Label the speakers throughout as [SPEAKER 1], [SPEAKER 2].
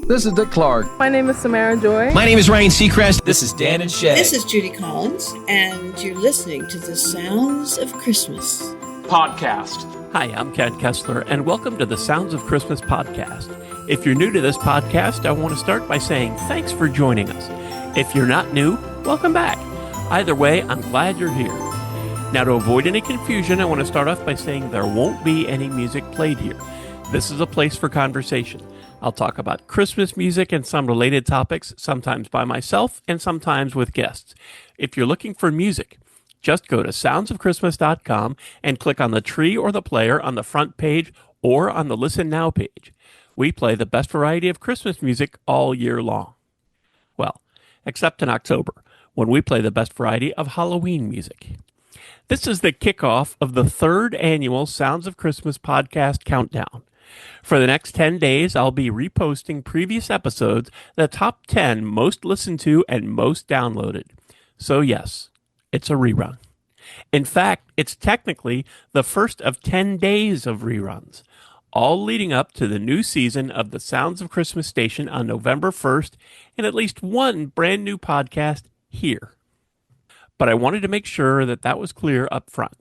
[SPEAKER 1] This is Dick Clark.
[SPEAKER 2] My name is Samara Joy.
[SPEAKER 3] My name is Ryan Seacrest.
[SPEAKER 4] This is Dan and Shay.
[SPEAKER 5] This is Judy Collins, and you're listening to the Sounds of Christmas
[SPEAKER 4] podcast.
[SPEAKER 6] Hi, I'm Ken Kessler, and welcome to the Sounds of Christmas podcast. If you're new to this podcast, I want to start by saying thanks for joining us. If you're not new, welcome back. Either way, I'm glad you're here. Now, to avoid any confusion, I want to start off by saying there won't be any music played here. This is a place for conversation. I'll talk about Christmas music and some related topics, sometimes by myself and sometimes with guests. If you're looking for music, just go to soundsofchristmas.com and click on the tree or the player on the front page or on the Listen Now page. We play the best variety of Christmas music all year long. Well, except in October, when we play the best variety of Halloween music. This is the kickoff of the third annual Sounds of Christmas podcast countdown. For the next 10 days, I'll be reposting previous episodes, the top 10 most listened to and most downloaded. So yes, it's a rerun. In fact, it's technically the first of 10 days of reruns, all leading up to the new season of the Sounds of Christmas station on November 1st, and at least one brand new podcast here. But I wanted to make sure that was clear up front.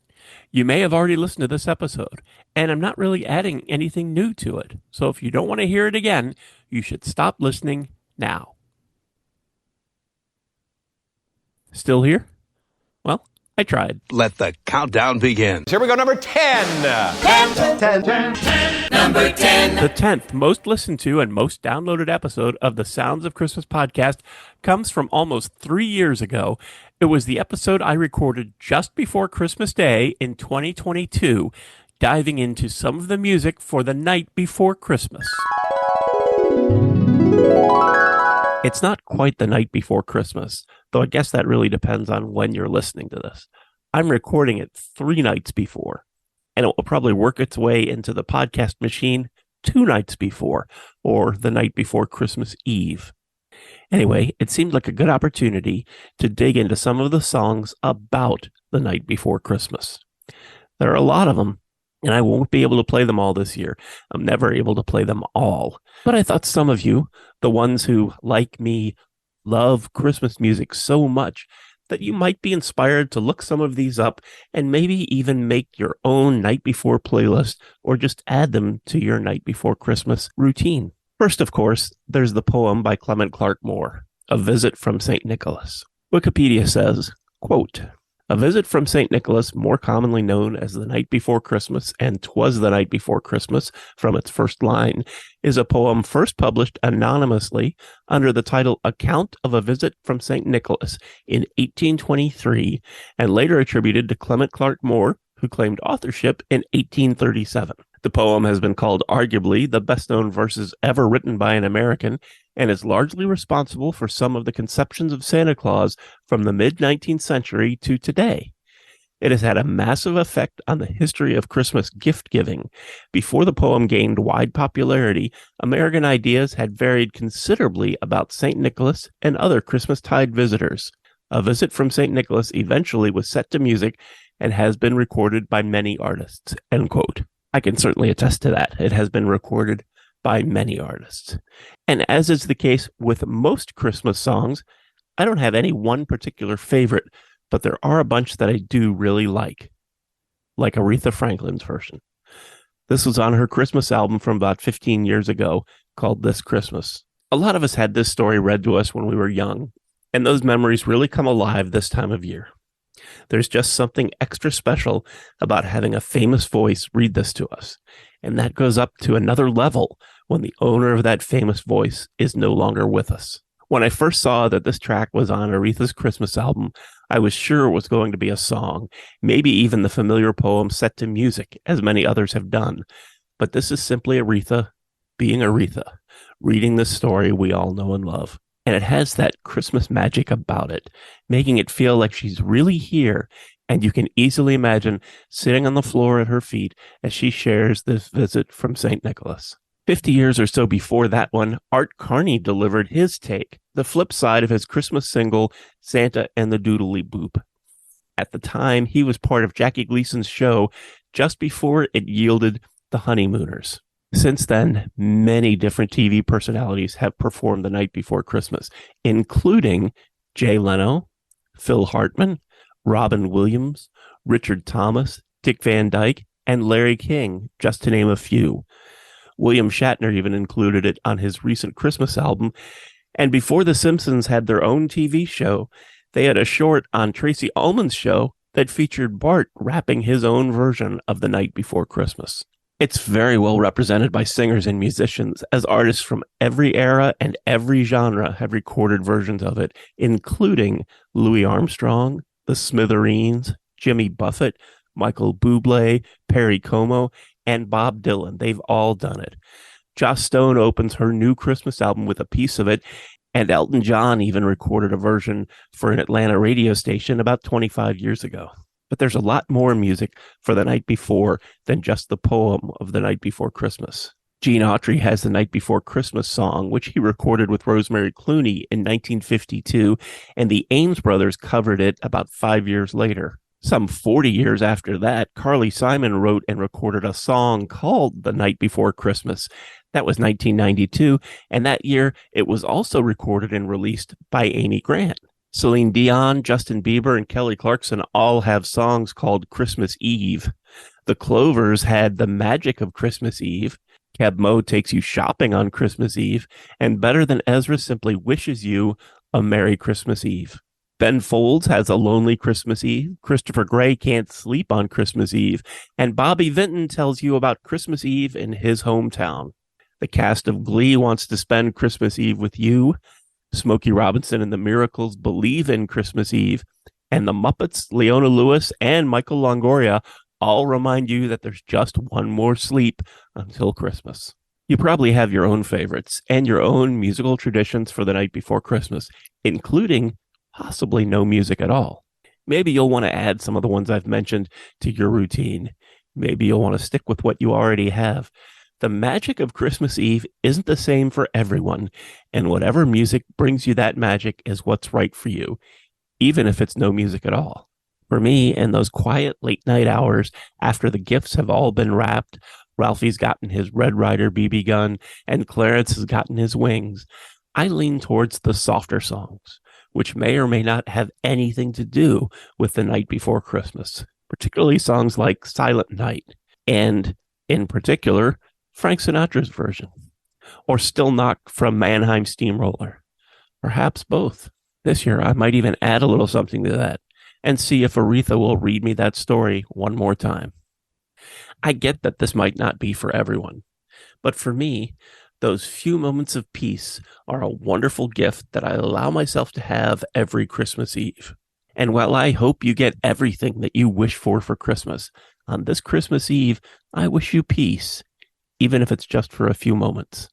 [SPEAKER 6] You may have already listened to this episode, and I'm not really adding anything new to it. So if you don't want to hear it again, you should stop listening now. Still here? Well, I tried.
[SPEAKER 7] Let the countdown begin.
[SPEAKER 4] Here we go, number 10. 10.
[SPEAKER 3] Number 10.
[SPEAKER 6] The 10th most listened to and most downloaded episode of the Sounds of Christmas podcast comes from almost 3 years ago. It was the episode I recorded just before Christmas Day in 2022, diving into some of the music for the night before Christmas. It's not quite the night before Christmas, though I guess that really depends on when you're listening to this. I'm recording it 3 nights before, and it will probably work its way into the podcast machine 2 nights before, or the night before Christmas Eve. Anyway, it seemed like a good opportunity to dig into some of the songs about the night before Christmas. There are a lot of them, and I won't be able to play them all this year. I'm never able to play them all. But I thought some of you, the ones who, like me, love Christmas music so much, that you might be inspired to look some of these up and maybe even make your own night before playlist or just add them to your night before Christmas routine. First, of course, there's the poem by Clement Clarke Moore, A Visit from St. Nicholas. Wikipedia says, quote, "A Visit from St. Nicholas, more commonly known as The Night Before Christmas and 'Twas the Night Before Christmas from its first line, is a poem first published anonymously under the title Account of a Visit from St. Nicholas in 1823 and later attributed to Clement Clarke Moore, who claimed authorship in 1837. The poem has been called arguably the best-known verses ever written by an American and is largely responsible for some of the conceptions of Santa Claus from the mid-19th century to today. It has had a massive effect on the history of Christmas gift-giving. Before the poem gained wide popularity, American ideas had varied considerably about St. Nicholas and other Christmastide visitors. A Visit from St. Nicholas eventually was set to music and has been recorded by many artists." End quote. I can certainly attest to that. It has been recorded by many artists. And as is the case with most Christmas songs, I don't have any one particular favorite, but there are a bunch that I do really like Aretha Franklin's version. This was on her Christmas album from about 15 years ago called This Christmas. A lot of us had this story read to us when we were young, and those memories really come alive this time of year. There's just something extra special about having a famous voice read this to us, and that goes up to another level when the owner of that famous voice is no longer with us. When I first saw that this track was on Aretha's Christmas album, I was sure it was going to be a song, maybe even the familiar poem set to music, as many others have done. But this is simply Aretha being Aretha, reading this story we all know and love. And it has that Christmas magic about it, making it feel like she's really here, and you can easily imagine sitting on the floor at her feet as she shares this visit from St. Nicholas. 50 years or so before that one, Art Carney delivered his take, the flip side of his Christmas single, Santa and the Doodly Boop. At the time, he was part of Jackie Gleason's show just before it yielded The Honeymooners. Since then, many different TV personalities have performed The Night Before Christmas, including Jay Leno, Phil Hartman, Robin Williams, Richard Thomas, Dick Van Dyke, and Larry King, just to name a few. William Shatner even included it on his recent Christmas album. And before The Simpsons had their own TV show, they had a short on Tracy Ullman's show that featured Bart rapping his own version of The Night Before Christmas. It's very well represented by singers and musicians, as artists from every era and every genre have recorded versions of it, including Louis Armstrong, The Smithereens, Jimmy Buffett, Michael Bublé, Perry Como, and Bob Dylan. They've all done it. Joss Stone opens her new Christmas album with a piece of it, and Elton John even recorded a version for an Atlanta radio station about 25 years ago. But there's a lot more music for The Night Before than just the poem of The Night Before Christmas. Gene Autry has The Night Before Christmas song, which he recorded with Rosemary Clooney in 1952, and the Ames brothers covered it about 5 years later. Some 40 years after that, Carly Simon wrote and recorded a song called The Night Before Christmas. That was 1992, and that year it was also recorded and released by Amy Grant. Celine Dion, Justin Bieber, and Kelly Clarkson all have songs called Christmas Eve. The Clovers had The Magic of Christmas Eve. Keb Mo takes you shopping on Christmas Eve, and Better Than Ezra simply wishes you a Merry Christmas Eve. Ben Folds has A Lonely Christmas Eve. Christopher Gray Can't Sleep on Christmas Eve. And Bobby Vinton tells you about Christmas Eve in his hometown. The cast of Glee wants to spend Christmas Eve with you. Smokey Robinson and the Miracles believe in Christmas Eve. And the Muppets, Leona Lewis, and Michael Longoria all remind you that there's just one more sleep until Christmas. You probably have your own favorites and your own musical traditions for The Night Before Christmas, including possibly no music at all. Maybe you'll want to add some of the ones I've mentioned to your routine. Maybe you'll want to stick with what you already have. The magic of Christmas Eve isn't the same for everyone, and whatever music brings you that magic is what's right for you, even if it's no music at all. For me, in those quiet late night hours after the gifts have all been wrapped, Ralphie's gotten his Red Ryder BB gun, and Clarence has gotten his wings, I lean towards the softer songs, which may or may not have anything to do with The Night Before Christmas, particularly songs like Silent Night, and in particular, Frank Sinatra's version, or Still Knock from Mannheim Steamroller. Perhaps both. This year, I might even add a little something to that and see if Aretha will read me that story one more time. I get that this might not be for everyone, but for me, those few moments of peace are a wonderful gift that I allow myself to have every Christmas Eve. And while I hope you get everything that you wish for Christmas, on this Christmas Eve, I wish you peace, even if it's just for a few moments.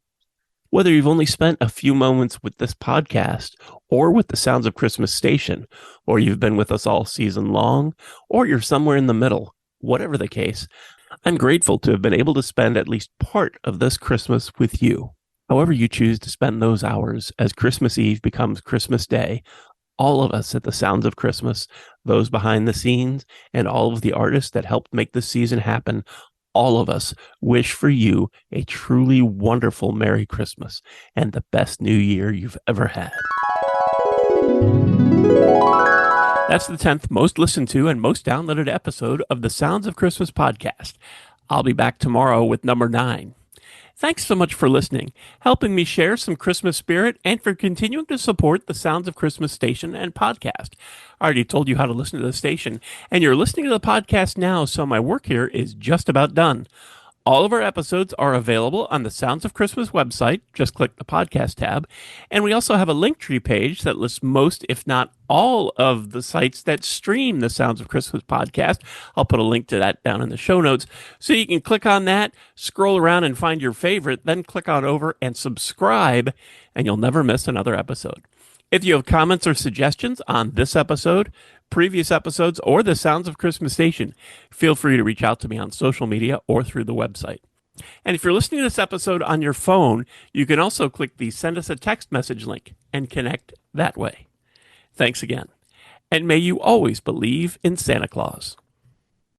[SPEAKER 6] Whether you've only spent a few moments with this podcast or with the Sounds of Christmas station, or you've been with us all season long, or you're somewhere in the middle, whatever the case, I'm grateful to have been able to spend at least part of this Christmas with you. However you choose to spend those hours as Christmas Eve becomes Christmas Day, all of us at the Sounds of Christmas, those behind the scenes, and all of the artists that helped make this season happen, all of us wish for you a truly wonderful Merry Christmas and the best New Year you've ever had. That's the 10th most listened to and most downloaded episode of the Sounds of Christmas podcast. I'll be back tomorrow with number 9. Thanks so much for listening, helping me share some Christmas spirit, and for continuing to support the Sounds of Christmas station and podcast. I already told you how to listen to the station, and you're listening to the podcast now, so my work here is just about done. All of our episodes are available on the Sounds of Christmas website. Just click the podcast tab. And we also have a Linktree page that lists most, if not all, of the sites that stream the Sounds of Christmas podcast. I'll put a link to that down in the show notes. So you can click on that, scroll around and find your favorite, then click on over and subscribe, and you'll never miss another episode. If you have comments or suggestions on this episode, previous episodes, or the Sounds of Christmas station, feel free to reach out to me on social media or through the website. And if you're listening to this episode on your phone, you can also click the Send Us a Text Message link and connect that way. Thanks again. And may you always believe in Santa Claus.